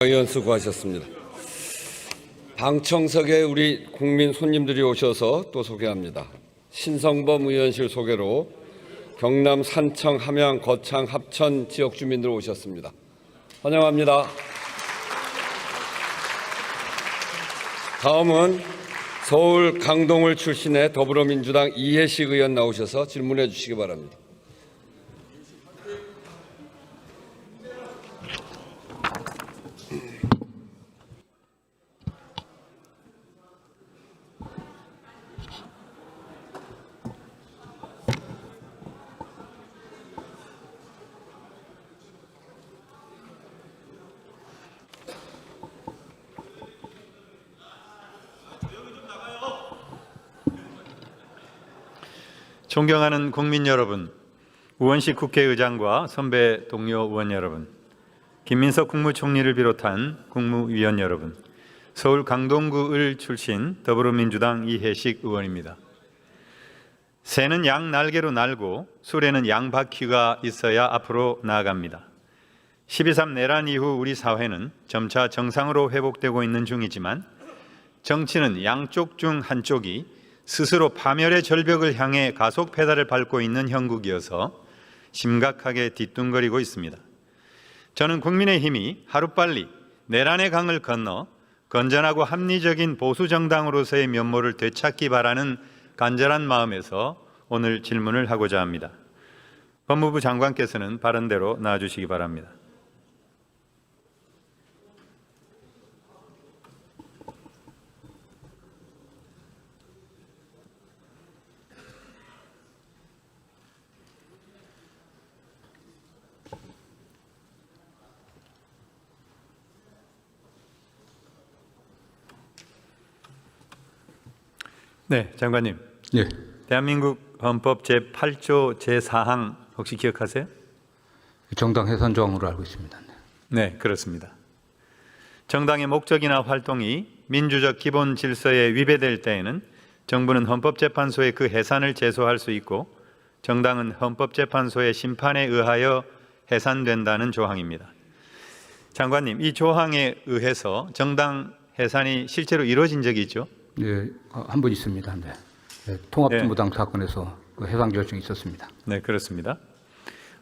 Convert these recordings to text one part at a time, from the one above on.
의원 수고하셨습니다. 방청석에 우리 국민 손님들이 오셔서 또 소개합니다. 신성범 의원실 소개로 경남 산청, 함양, 거창, 합천 지역 주민들 오셨습니다. 환영합니다. 다음은 서울 강동을 출신의 더불어민주당 이해식 의원 나오셔서 질문해 주시기 바랍니다. 존경하는 국민 여러분, 우원식 국회의장과 선배 동료 의원 여러분, 김민석 국무총리를 비롯한 국무위원 여러분, 서울 강동구을 출신 더불어민주당 이해식 의원입니다. 새는 양 날개로 날고 술에는 양 바퀴가 있어야 앞으로 나아갑니다. 12.3 내란 이후 우리 사회는 점차 정상으로 회복되고 있는 중이지만 정치는 양쪽 중 한쪽이 스스로 파멸의 절벽을 향해 가속 페달을 밟고 있는 형국이어서 심각하게 뒤뚱거리고 있습니다. 저는 국민의힘이 하루빨리 내란의 강을 건너 건전하고 합리적인 보수 정당으로서의 면모를 되찾기 바라는 간절한 마음에서 오늘 질문을 하고자 합니다. 법무부 장관께서는 발언대로 나와주시기 바랍니다. 네, 장관님. 예. 대한민국 헌법 제8조 제4항 혹시 기억하세요? 정당 해산 조항으로 알고 있습니다. 네, 그렇습니다. 정당의 목적이나 활동이 민주적 기본 질서에 위배될 때에는 정부는 헌법재판소에 그 해산을 제소할 수 있고 정당은 헌법재판소의 심판에 의하여 해산된다는 조항입니다. 장관님, 이 조항에 의해서 정당 해산이 실제로 이루어진 적이 있죠? 예, 한 번 있습니다. 네. 통합진보당 사건에서 그 해산 결정이 있었습니다. 네, 그렇습니다.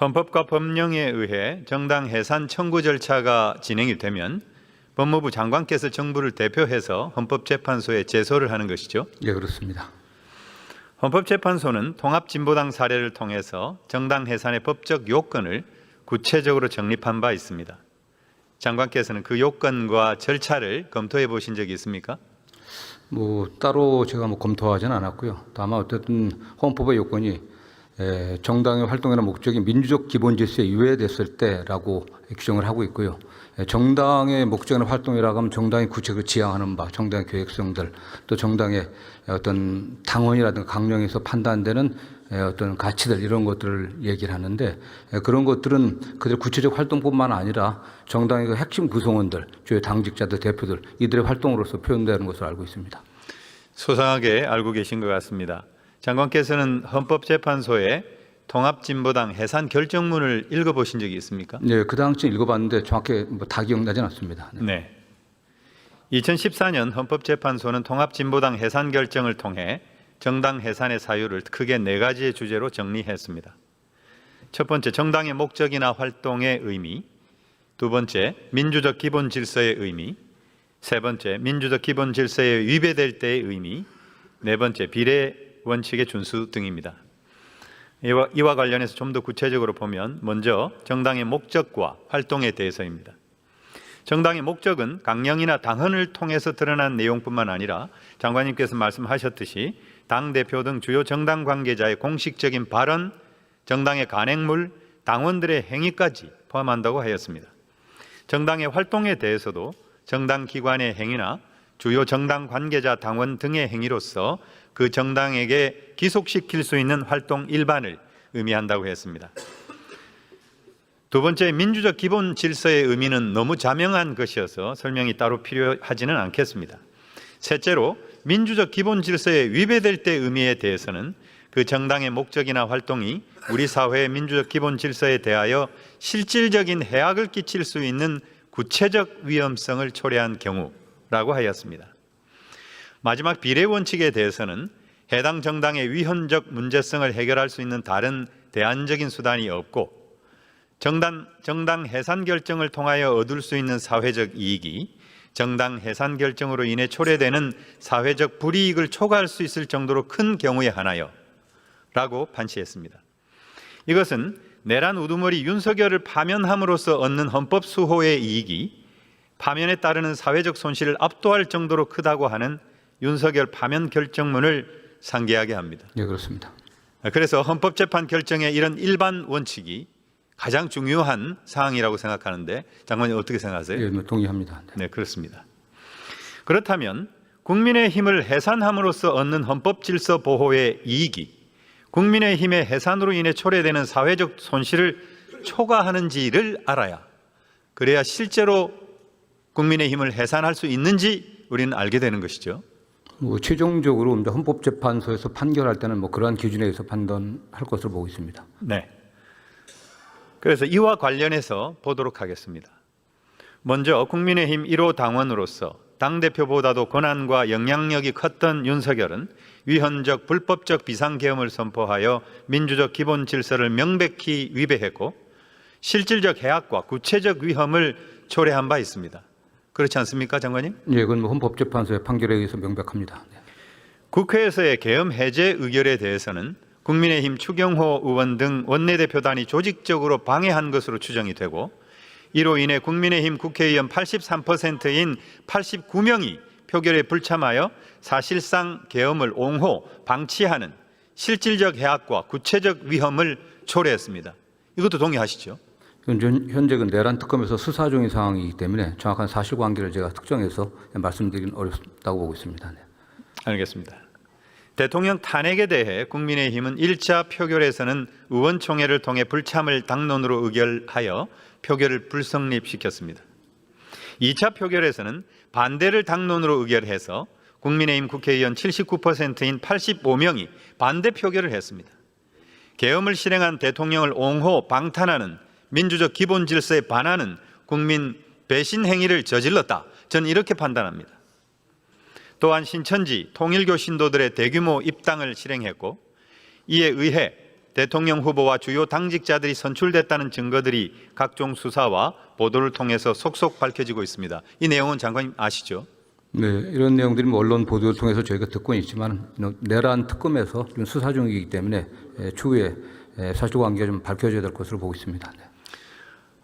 헌법과 법령에 의해 정당 해산 청구 절차가 진행이 되면 법무부 장관께서 정부를 대표해서 헌법재판소에 제소를 하는 것이죠? 예, 그렇습니다. 헌법재판소는 통합진보당 사례를 통해서 정당 해산의 법적 요건을 구체적으로 정립한 바 있습니다. 장관께서는 그 요건과 절차를 검토해 보신 적이 있습니까? 따로 제가 검토하지는 않았고요. 다만 어쨌든 헌법의 요건이 정당의 활동이나 목적이 민주적 기본 질서에 위배됐을 때라고 규정을 하고 있고요. 정당의 목적이나 활동이라고 하면 정당이 구체적으로 지향하는 바, 정당의 계획성들, 또 정당의 어떤 당원이라든가 강령에서 판단되는 어떤 가치들 이런 것들을 얘기를 하는데 그런 것들은 그들 구체적 활동뿐만 아니라 정당의 그 핵심 구성원들, 주요 당직자들, 대표들 이들의 활동으로서 표현되는 것으로 알고 있습니다. 소상하게 알고 계신 것 같습니다. 장관께서는 헌법재판소의 통합진보당 해산 결정문을 읽어보신 적이 있습니까? 네, 그 당시 읽어봤는데 정확히 다 기억나진 않습니다. 네. 2014년 헌법재판소는 통합진보당 해산 결정을 통해 정당 해산의 사유를 크게 4가지의 주제로 정리했습니다. 첫 번째, 정당의 목적이나 활동의 의미. 두 번째, 민주적 기본 질서의 의미. 세 번째, 민주적 기본 질서에 위배될 때의 의미. 네 번째, 비례 원칙의 준수 등입니다. 이와 관련해서 좀 더 구체적으로 보면 먼저 정당의 목적과 활동에 대해서입니다. 정당의 목적은 강령이나 당헌을 통해서 드러난 내용뿐만 아니라 장관님께서 말씀하셨듯이 당대표 등 주요 정당 관계자의 공식적인 발언, 정당의 간행물, 당원들의 행위까지 포함한다고 하였습니다. 정당의 활동에 대해서도 정당 기관의 행위나 주요 정당 관계자 당원 등의 행위로서 그 정당에게 기속시킬 수 있는 활동 일반을 의미한다고 했습니다. 두 번째, 민주적 기본 질서의 의미는 너무 자명한 것이어서 설명이 따로 필요하지는 않겠습니다. 셋째로, 민주적 기본 질서에 위배될 때 의미에 대해서는 그 정당의 목적이나 활동이 우리 사회의 민주적 기본 질서에 대하여 실질적인 해악을 끼칠 수 있는 구체적 위험성을 초래한 경우라고 하였습니다. 마지막 비례 원칙에 대해서는 해당 정당의 위헌적 문제성을 해결할 수 있는 다른 대안적인 수단이 없고 정당 해산 결정을 통하여 얻을 수 있는 사회적 이익이 정당 해산 결정으로 인해 초래되는 사회적 불이익을 초과할 수 있을 정도로 큰 경우에 한하여 라고 판시했습니다. 이것은 내란 우두머리 윤석열을 파면함으로써 얻는 헌법 수호의 이익이 파면에 따르는 사회적 손실을 압도할 정도로 크다고 하는 윤석열 파면 결정문을 상기하게 합니다. 네, 그렇습니다. 그래서 헌법재판 결정의 이런 일반 원칙이 가장 중요한 사항이라고 생각하는데 장관님 어떻게 생각하세요? 예, 동의합니다. 네. 네, 그렇습니다. 그렇다면 국민의힘을 해산함으로써 얻는 헌법 질서 보호의 이익이 국민의힘의 해산으로 인해 초래되는 사회적 손실을 초과하는지를 알아야 그래야 실제로 국민의힘을 해산할 수 있는지 우리는 알게 되는 것이죠. 최종적으로 헌법재판소에서 판결할 때는 그러한 기준에 의해서 판단할 것으로 보고 있습니다. 네. 그래서 이와 관련해서 보도록 하겠습니다. 먼저 국민의힘 1호 당원으로서 당대표보다도 권한과 영향력이 컸던 윤석열은 위헌적 불법적 비상계엄을 선포하여 민주적 기본 질서를 명백히 위배했고 실질적 해악과 구체적 위험을 초래한 바 있습니다. 그렇지 않습니까, 장관님? 예, 그건 헌법재판소의 판결에 의해서 명백합니다. 네. 국회에서의 계엄 해제 의결에 대해서는 국민의힘 추경호 의원 등 원내대표단이 조직적으로 방해한 것으로 추정이 되고 이로 인해 국민의힘 국회의원 83%인 89명이 표결에 불참하여 사실상 계엄을 옹호, 방치하는 실질적 해악과 구체적 위험을 초래했습니다. 이것도 동의하시죠? 현재 내란 특검에서 수사 중인 상황이기 때문에 정확한 사실관계를 제가 특정해서 말씀드리긴 어렵다고 보고 있습니다. 네. 알겠습니다. 대통령 탄핵에 대해 국민의힘은 1차 표결에서는 의원총회를 통해 불참을 당론으로 의결하여 표결을 불성립시켰습니다. 2차 표결에서는 반대를 당론으로 의결해서 국민의힘 국회의원 79%인 85명이 반대 표결을 했습니다. 계엄을 실행한 대통령을 옹호, 방탄하는 민주적 기본 질서에 반하는 국민 배신 행위를 저질렀다. 저는 이렇게 판단합니다. 또한 신천지 통일교 신도들의 대규모 입당을 실행했고 이에 의해 대통령 후보와 주요 당직자들이 선출됐다는 증거들이 각종 수사와 보도를 통해서 속속 밝혀지고 있습니다. 이 내용은 장관님 아시죠? 네, 이런 내용들이 언론 보도를 통해서 저희가 듣고는 있지만 내란 특검에서 지금 수사 중이기 때문에 추후에 사실관계가 좀 밝혀져야 될 것으로 보고 있습니다. 네.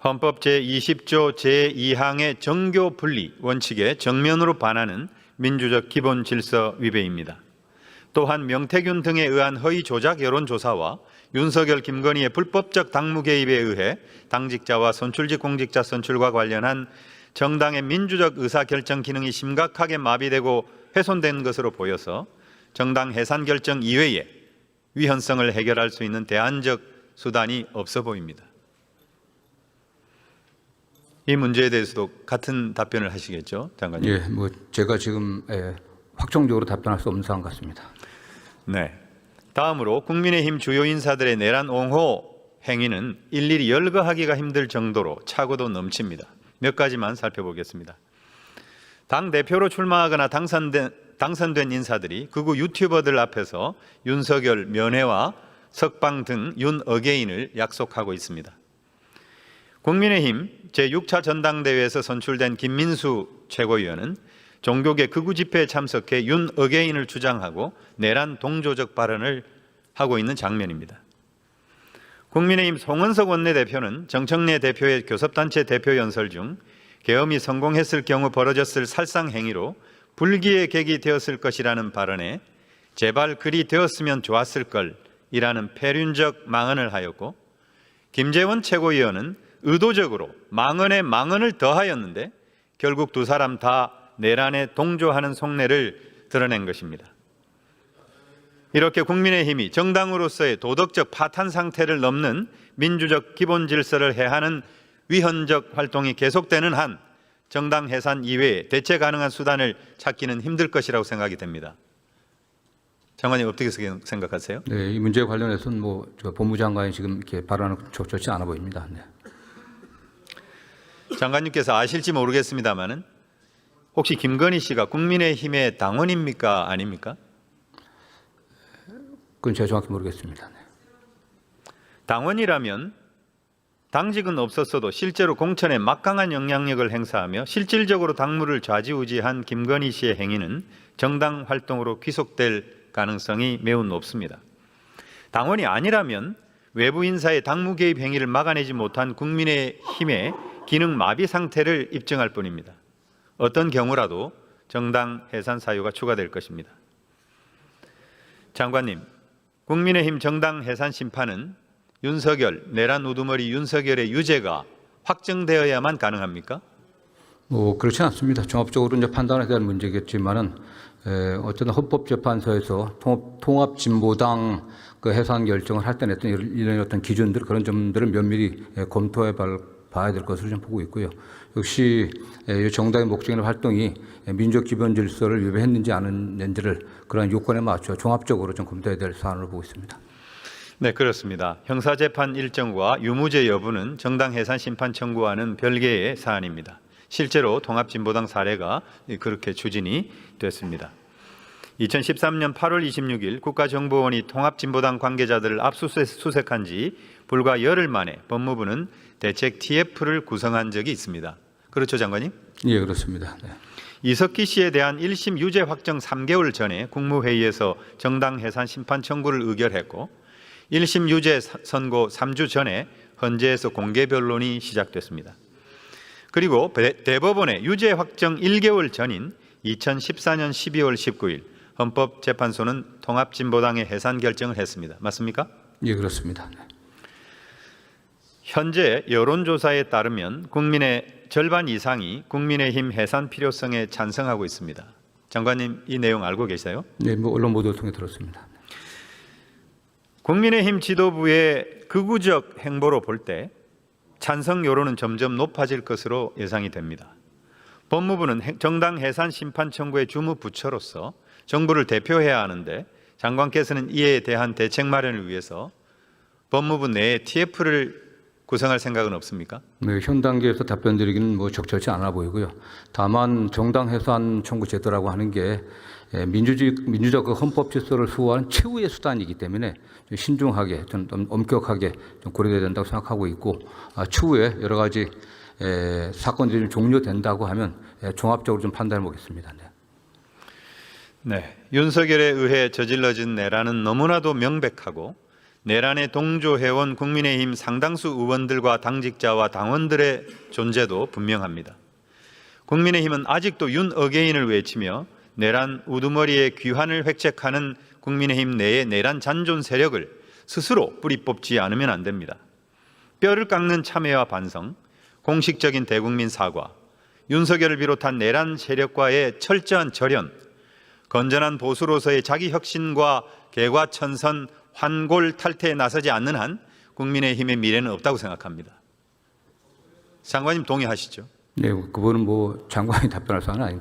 헌법 제20조 제2항의 정교 분리 원칙에 정면으로 반하는 민주적 기본 질서 위배입니다. 또한 명태균 등에 의한 허위 조작 여론조사와 윤석열, 김건희의 불법적 당무 개입에 의해 당직자와 선출직 공직자 선출과 관련한 정당의 민주적 의사결정 기능이 심각하게 마비되고 훼손된 것으로 보여서 정당 해산 결정 이외에 위헌성을 해결할 수 있는 대안적 수단이 없어 보입니다. 이 문제에 대해서도 같은 답변을 하시겠죠, 장관님? 예, 제가 지금 확정적으로 답변할 수 없는 사안 같습니다. 네. 다음으로 국민의힘 주요 인사들의 내란 옹호 행위는 일일이 열거하기가 힘들 정도로 차고도 넘칩니다. 몇 가지만 살펴보겠습니다. 당 대표로 출마하거나 당선된 인사들이 극우 유튜버들 앞에서 윤석열 면회와 석방 등 윤어게인을 약속하고 있습니다. 국민의힘 제6차 전당대회에서 선출된 김민수 최고위원은 종교계 극우 집회에 참석해 윤어게인을 주장하고 내란 동조적 발언을 하고 있는 장면입니다. 국민의힘 송원석 원내대표는 정청래 대표의 교섭단체 대표 연설 중 계엄이 성공했을 경우 벌어졌을 살상 행위로 불기의 객이 되었을 것이라는 발언에 제발 그리 되었으면 좋았을 걸이라는 폐륜적 망언을 하였고 김재원 최고위원은 의도적으로 망언에 망언을 더하였는데 결국 두 사람 다 내란에 동조하는 속내를 드러낸 것입니다. 이렇게 국민의힘이 정당으로서의 도덕적 파탄 상태를 넘는 민주적 기본 질서를 해하는 위헌적 활동이 계속되는 한 정당 해산 이외에 대체 가능한 수단을 찾기는 힘들 것이라고 생각이 됩니다. 장관님 어떻게 생각하세요? 네, 이 문제에 관련해서는 본부장관이 지금 이렇게 발언은 적절치 않아 보입니다. 네. 장관님께서 아실지 모르겠습니다만은 혹시 김건희 씨가 국민의힘의 당원입니까 아닙니까? 그건 제가 정확히 모르겠습니다. 네. 당원이라면 당직은 없었어도 실제로 공천에 막강한 영향력을 행사하며 실질적으로 당무를 좌지우지한 김건희 씨의 행위는 정당 활동으로 귀속될 가능성이 매우 높습니다. 당원이 아니라면 외부 인사의 당무 개입 행위를 막아내지 못한 국민의힘의 기능 마비 상태를 입증할 뿐입니다. 어떤 경우라도 정당 해산 사유가 추가될 것입니다. 장관님, 국민의힘 정당 해산 심판은 윤석열, 내란 우두머리 윤석열의 유죄가 확정되어야만 가능합니까? 그렇지 않습니다. 종합적으로 이제 판단에 대한 문제겠지만은 어쨌든 헌법재판소에서 통합진보당 그 해산 결정을 할 때 냈던 이런 어떤 기준들 그런 점들을 면밀히 검토해 봐야 될 것으로 좀 보고 있고요. 역시 이 정당의 목적이나 활동이 민족 기본 질서를 위배했는지 아닌지를 그런 요건에 맞춰 종합적으로 좀 검토해야 될 사안으로 보고 있습니다. 네, 그렇습니다. 형사재판 일정과 유무죄 여부는 정당 해산 심판 청구와는 별개의 사안입니다. 실제로 통합진보당 사례가 그렇게 추진이 됐습니다. 2013년 8월 26일 국가정보원이 통합진보당 관계자들을 압수수색한 지 불과 열흘 만에 법무부는 대책 TF를 구성한 적이 있습니다. 그렇죠, 장관님? 예, 그렇습니다. 네. 이석기 씨에 대한 1심 유죄 확정 3개월 전에 국무회의에서 정당 해산 심판 청구를 의결했고 1심 유죄 선고 3주 전에 헌재에서 공개 변론이 시작됐습니다. 그리고 대법원의 유죄 확정 1개월 전인 2014년 12월 19일 헌법재판소는 통합진보당의 해산 결정을 했습니다. 맞습니까? 예, 그렇습니다. 네. 현재 여론조사에 따르면 국민의 절반 이상이 국민의힘 해산 필요성에 찬성하고 있습니다. 장관님, 이 내용 알고 계세요? 네, 언론 보도를 통해 들었습니다. 국민의힘 지도부의 극우적 행보로 볼 때 찬성 여론은 점점 높아질 것으로 예상이 됩니다. 법무부는 정당 해산 심판 청구의 주무 부처로서 정부를 대표해야 하는데 장관께서는 이에 대한 대책 마련을 위해서 법무부 내에 TF를 구성할 생각은 없습니까? 네, 현 단계에서 답변드리기는 적절치 않아 보이고요. 다만 정당 해산 청구 제도라고 하는 게 민주적 헌법 질서를 수호하는 최후의 수단이기 때문에 좀 신중하게, 좀 엄격하게 좀 고려돼야 된다고 생각하고 있고 추후에 여러 가지 사건들이 좀 종료된다고 하면 종합적으로 좀 판단해 보겠습니다. 네. 네, 윤석열에 의해 저질러진 내란은 너무나도 명백하고 내란에 동조해온 국민의힘 상당수 의원들과 당직자와 당원들의 존재도 분명합니다. 국민의힘은 아직도 윤 어게인을 외치며 내란 우두머리의 귀환을 획책하는 국민의힘 내의 내란 잔존 세력을 스스로 뿌리 뽑지 않으면 안 됩니다. 뼈를 깎는 참회와 반성, 공식적인 대국민 사과, 윤석열을 비롯한 내란 세력과의 철저한 절연, 건전한 보수로서의 자기 혁신과 개과천선, 환골 탈퇴에 나서지 않는 한 국민의힘의 미래는 없다고 생각합니다. 장관님 동의하시죠? 네, 그거는 장관이 답변할 사안은 아닌 것